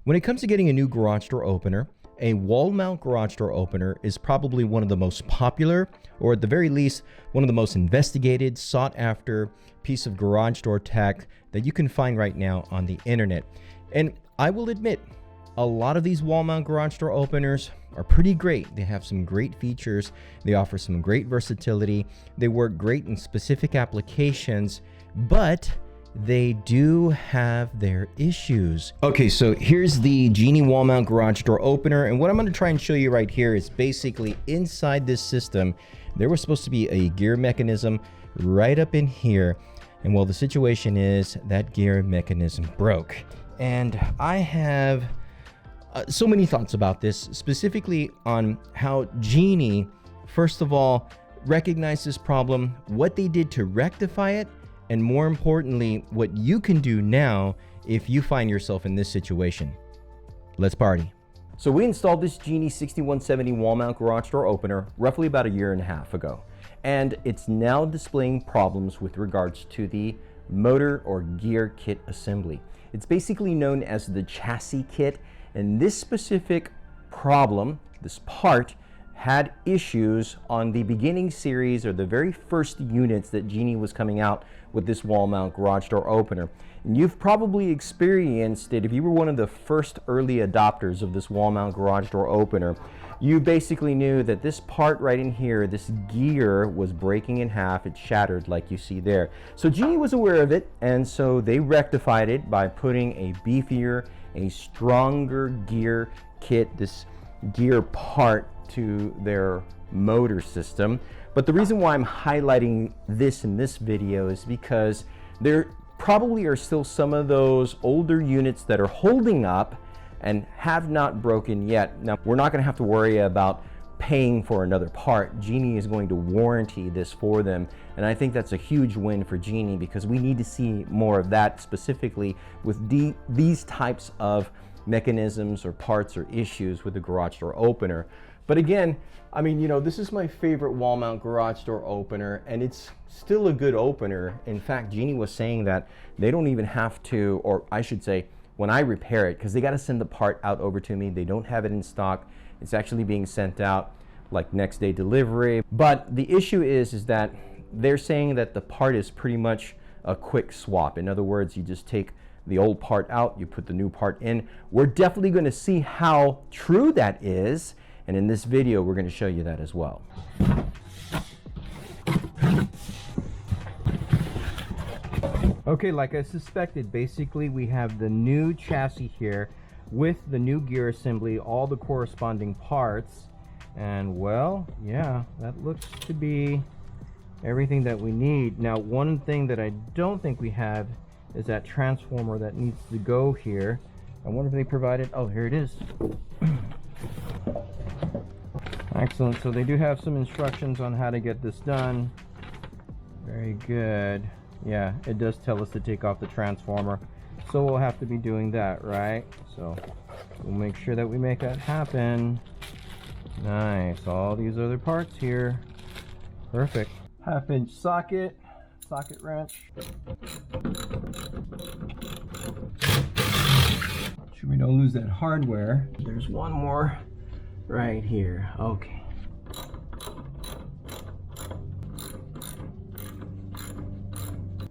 When it comes to getting a new garage door opener, a wall mount garage door opener is probably one of the most popular, or at the very least, one of the most investigated, sought after piece of garage door tech that you can find right now on the internet. And I will admit, a lot of these wall mount garage door openers are pretty great. They have some great features. They offer some great versatility. They work great in specific applications, but they do have their issues. Okay, so here's the Genie wall mount garage door opener, and what I'm going to try and show you right here is basically inside this system there was supposed to be a gear mechanism right up in here, and well, the situation is that gear mechanism broke. And I have so many thoughts about this, specifically on how Genie, first of all, recognized this problem, what they did to rectify it, and more importantly, what you can do now if you find yourself in this situation. Let's party. So we installed this Genie 6170 wall mount garage door opener roughly about 1.5 years ago. And it's now displaying problems with regards to the motor or gear kit assembly. It's basically known as the chassis kit. And this specific problem, this part, had issues on the beginning series or the very first units that Genie was coming out with this wall mount garage door opener. And you've probably experienced it if you were one of the first early adopters of this wall mount garage door opener. You basically knew that this part right in here, this gear, was breaking in half. It shattered like you see there. So Genie was aware of it, and so they rectified it by putting a beefier, a stronger gear kit, this gear part, to their motor system. But the reason why I'm highlighting this in this video is because there probably are still some of those older units that are holding up and have not broken yet. Now, we're not going to have to worry about paying for another part. Genie is going to warranty this for them, and I think that's a huge win for Genie, because we need to see more of that, specifically with these types of mechanisms or parts or issues with the garage door opener. But again, I mean, you know, this is my favorite wall mount garage door opener, and it's still a good opener. In fact, Genie was saying that they don't even have to, or I should say, when I repair it, because they got to send the part out over to me. They don't have it in stock. It's actually being sent out like next day delivery. But the issue is that they're saying that the part is pretty much a quick swap. In other words, you just take the old part out, you put the new part in. We're definitely going to see how true that is. And in this video, we're going to show you that as well. Okay, like I suspected, basically we have the new chassis here with the new gear assembly, all the corresponding parts. And well, yeah, that looks to be everything that we need. Now, one thing that I don't think we have is that transformer that needs to go here. I wonder if they provided, oh, here it is. Excellent. So they do have some instructions on how to get this done. Very good. Yeah, it does tell us to take off the transformer, so we'll have to be doing that, right? So we'll make sure that we make that happen. Nice. All these other parts here. Perfect. 1/2-inch socket wrench. Make sure we don't lose that hardware. There's one more right here. Okay.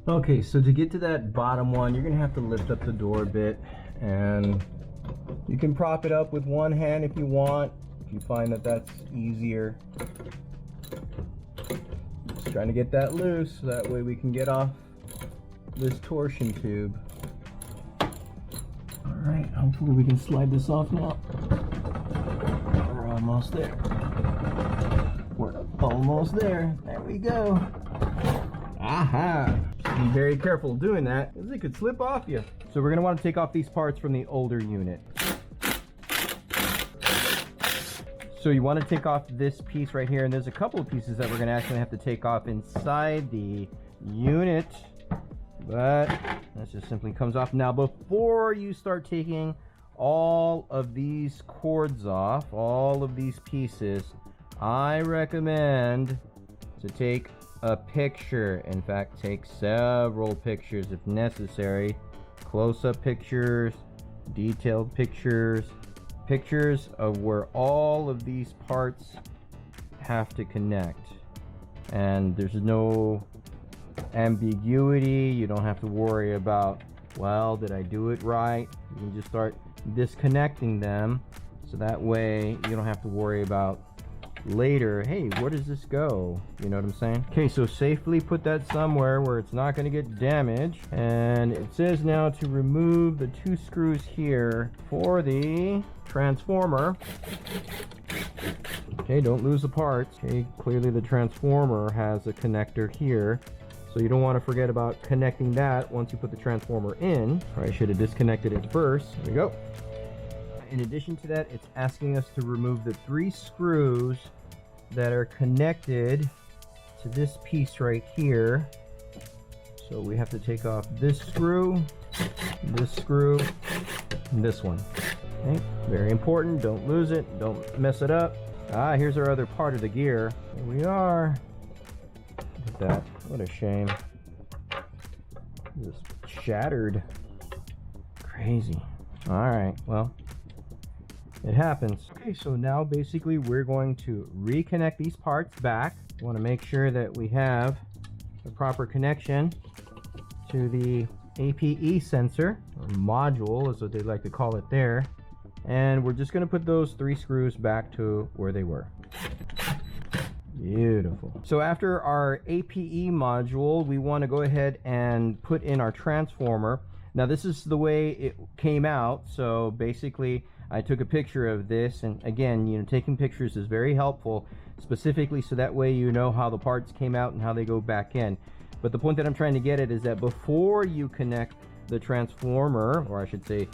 Okay, so to get to that bottom one, you're gonna have to lift up the door a bit, and you can prop it up with one hand if you want, if you find that that's easier. Just trying to get that loose so that way we can get off this torsion tube. All right, hopefully we can slide this off now. We're almost there. We're almost there. There we go. Aha! Be very careful doing that, because it could slip off you. So we're going to want to take off these parts from the older unit. So you want to take off this piece right here, and there's a couple of pieces that we're going to actually have to take off inside the unit, but that just simply comes off. Now, before you start taking all of these cords off, all of these pieces, I recommend to take a picture. In fact, take several pictures if necessary. Close-up pictures, detailed pictures of where all of these parts have to connect, and there's no ambiguity. You don't have to worry about, well, did I do it right? You can just start disconnecting them, so that way you don't have to worry about later, hey, where does this go? You know what I'm saying? Okay, so safely put that somewhere where it's not going to get damaged. And it says now to remove the 2 screws here for the transformer. Okay, don't lose the parts. Okay, clearly the transformer has a connector here, so you don't want to forget about connecting that once you put the transformer in. Or I should have disconnected it first. There we go. In addition to that, it's asking us to remove the 3 screws that are connected to this piece right here. So we have to take off this screw, and this one. Okay, very important. Don't lose it. Don't mess it up. Ah, here's our other part of the gear. Here we are. Look at that. What a shame. Just shattered. Crazy. All right, well, it happens. Okay, so now basically we're going to reconnect these parts back. We want to make sure that we have the proper connection to the APE sensor, or module is what they like to call it there. And we're just going to put those 3 screws back to where they were. Beautiful. So after our APE module, we want to go ahead and put in our transformer. Now this is the way it came out. So basically I took a picture of this, and again, you know, taking pictures is very helpful, specifically so that way you know how the parts came out and how they go back in. But the point that I'm trying to get at is that before you connect the transformer, or I should say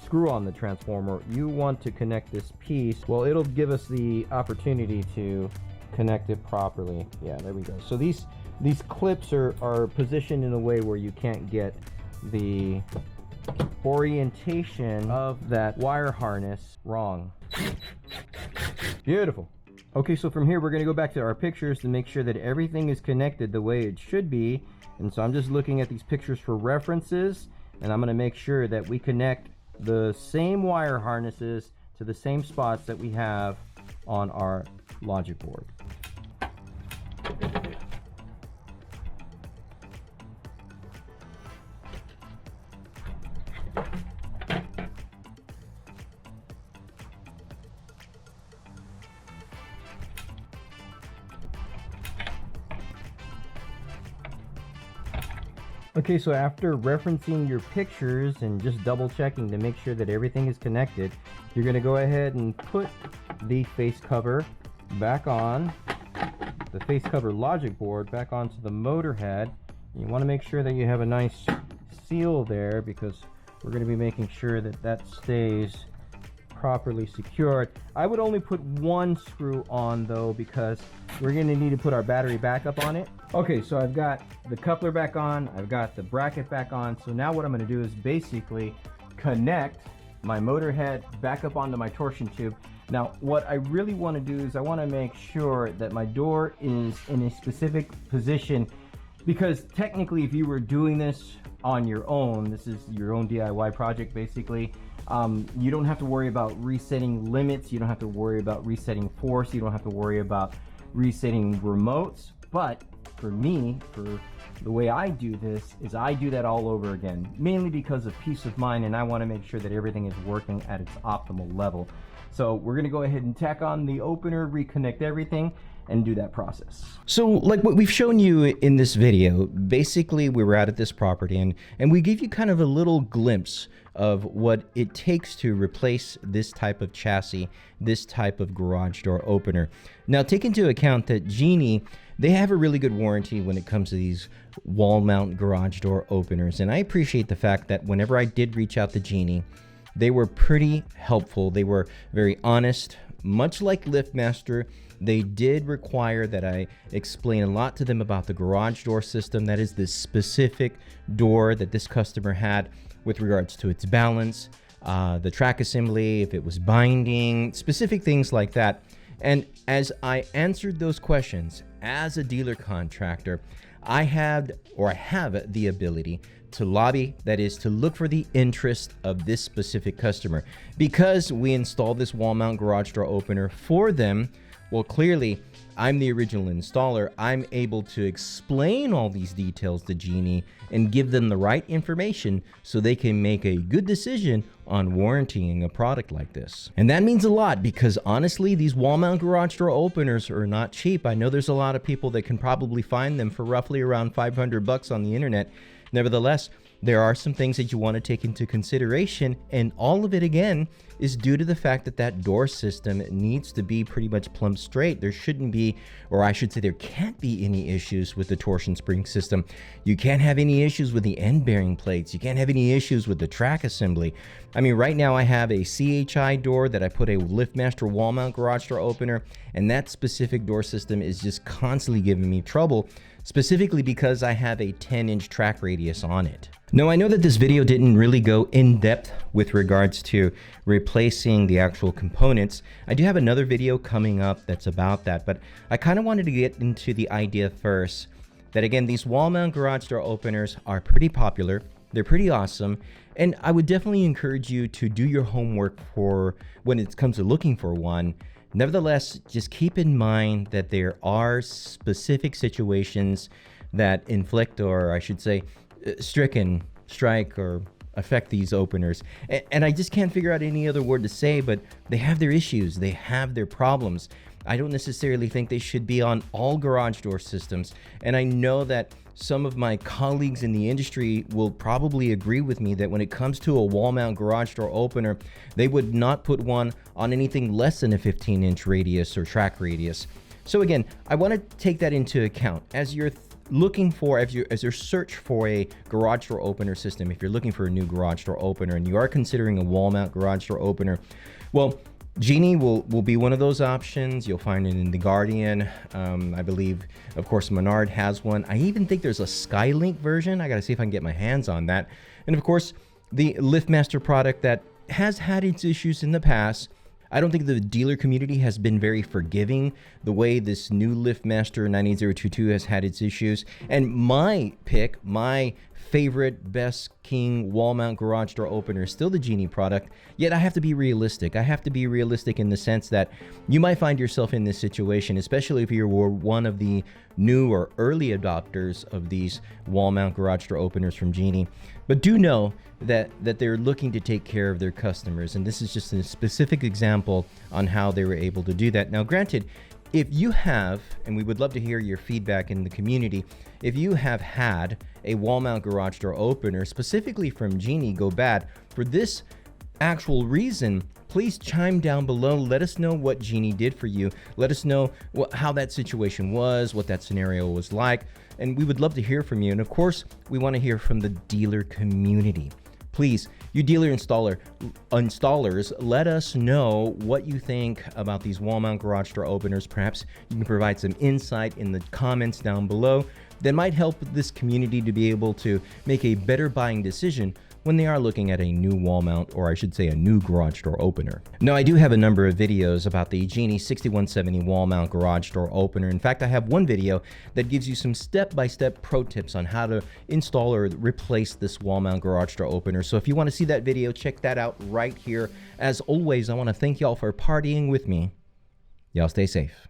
screw on the transformer, you want to connect this piece. Well, it'll give us the opportunity to connect it properly. Yeah, there we go. So these clips are positioned in a way where you can't get the orientation of that wire harness wrong. Beautiful. Okay, so from here we're going to go back to our pictures to make sure that everything is connected the way it should be. And so I'm just looking at these pictures for references, and I'm going to make sure that we connect the same wire harnesses to the same spots that we have on our logic board. Okay, so after referencing your pictures and just double checking to make sure that everything is connected, you're going to go ahead and put the face cover back on, the face cover logic board back onto the motor head. You want to make sure that you have a nice seal there, because we're going to be making sure that that stays properly secured. I would only put 1 screw on though, because we're going to need to put our battery backup on it. Okay, so I've got the coupler back on, I've got the bracket back on. So now what I'm going to do is basically connect my motor head back up onto my torsion tube. Now what I really want to do is I want to make sure that my door is in a specific position, because technically if you were doing this on your own, this is your own DIY project basically, you don't have to worry about resetting limits, you don't have to worry about resetting force, you don't have to worry about resetting remotes. But for me, for the way I do this, is I do that all over again, mainly because of peace of mind, and I want to make sure that everything is working at its optimal level. So we're going to go ahead and tack on the opener, reconnect everything, and do that process. So like what we've shown you in this video, basically we were out at this property and we gave you kind of a little glimpse of what it takes to replace this type of chassis, this type of garage door opener. Now take into account that Genie, they have a really good warranty when it comes to these wall mount garage door openers, and I appreciate the fact that whenever I did reach out to Genie, they were pretty helpful. They were very honest. Much like LiftMaster, they did require that I explain a lot to them about the garage door system. That is the specific door that this customer had with regards to its balance, the track assembly, if it was binding, specific things like that. And as I answered those questions as a dealer contractor, I have the ability to lobby, that is to look for the interest of this specific customer. Because we installed this wall mount garage door opener for them, well, clearly I'm the original installer. I'm able to explain all these details to Genie and give them the right information so they can make a good decision on warrantying a product like this. And that means a lot, because honestly, these wall mount garage door openers are not cheap. I know there's a lot of people that can probably find them for roughly around $500 on the internet. Nevertheless, there are some things that you want to take into consideration, and all of it again is due to the fact that that door system needs to be pretty much plumb straight. There shouldn't be, or I should say there can't be, any issues with the torsion spring system. You can't have any issues with the end bearing plates. You can't have any issues with the track assembly. I mean, right now I have a CHI door that I put a LiftMaster wall mount garage door opener, and that specific door system is just constantly giving me trouble, specifically because I have a 10-inch track radius on it. Now, I know that this video didn't really go in depth with regards to replacing the actual components. I do have another video coming up that's about that, but I kind of wanted to get into the idea first that, again, these wall mount garage door openers are pretty popular. They're pretty awesome, and I would definitely encourage you to do your homework for when it comes to looking for one. Nevertheless, just keep in mind that there are specific situations that inflict, or I should say, strike or affect these openers. And I just can't figure out any other word to say, but they have their issues. They have their problems. I don't necessarily think they should be on all garage door systems. And I know that some of my colleagues in the industry will probably agree with me that when it comes to a wall mount garage door opener, they would not put one on anything less than a 15-inch radius or track radius. So again, I want to take that into account as you're looking for, as you search for a garage door opener system. If you're looking for a new garage door opener and you are considering a wall mount garage door opener, well, Genie will be one of those options. You'll find it in The Guardian. I believe, of course, Menard has one. I even think there's a Skylink version. I got to see if I can get my hands on that. And of course, the LiftMaster product that has had its issues in the past. I don't think the dealer community has been very forgiving the way this new LiftMaster 98022 has had its issues. And my pick, my favorite, best king wall mount garage door opener is still the Genie product. Yet I have to be realistic. I have to be realistic in the sense that you might find yourself in this situation, especially if you were one of the new or early adopters of these wall mount garage door openers from Genie. But do know that they're looking to take care of their customers, and this is just a specific example on how they were able to do that. Now, granted, if you have, and we would love to hear your feedback in the community, if you have had a wall mount garage door opener specifically from Genie go bad for this actual reason, please chime down below. Let us know what Genie did for you. Let us know how that situation was, what that scenario was like, and we would love to hear from you. And of course, we want to hear from the dealer community. Please, you dealer installers, let us know what you think about these wall mount garage door openers. Perhaps you can provide some insight in the comments down below that might help this community to be able to make a better buying decision when they are looking at a new wall mount, or I should say a new garage door opener. Now, I do have a number of videos about the Genie 6170 wall mount garage door opener. In fact, I have one video that gives you some step-by-step pro tips on how to install or replace this wall mount garage door opener. So if you want to see that video, check that out right here. As always, I want to thank y'all for partying with me. Y'all stay safe.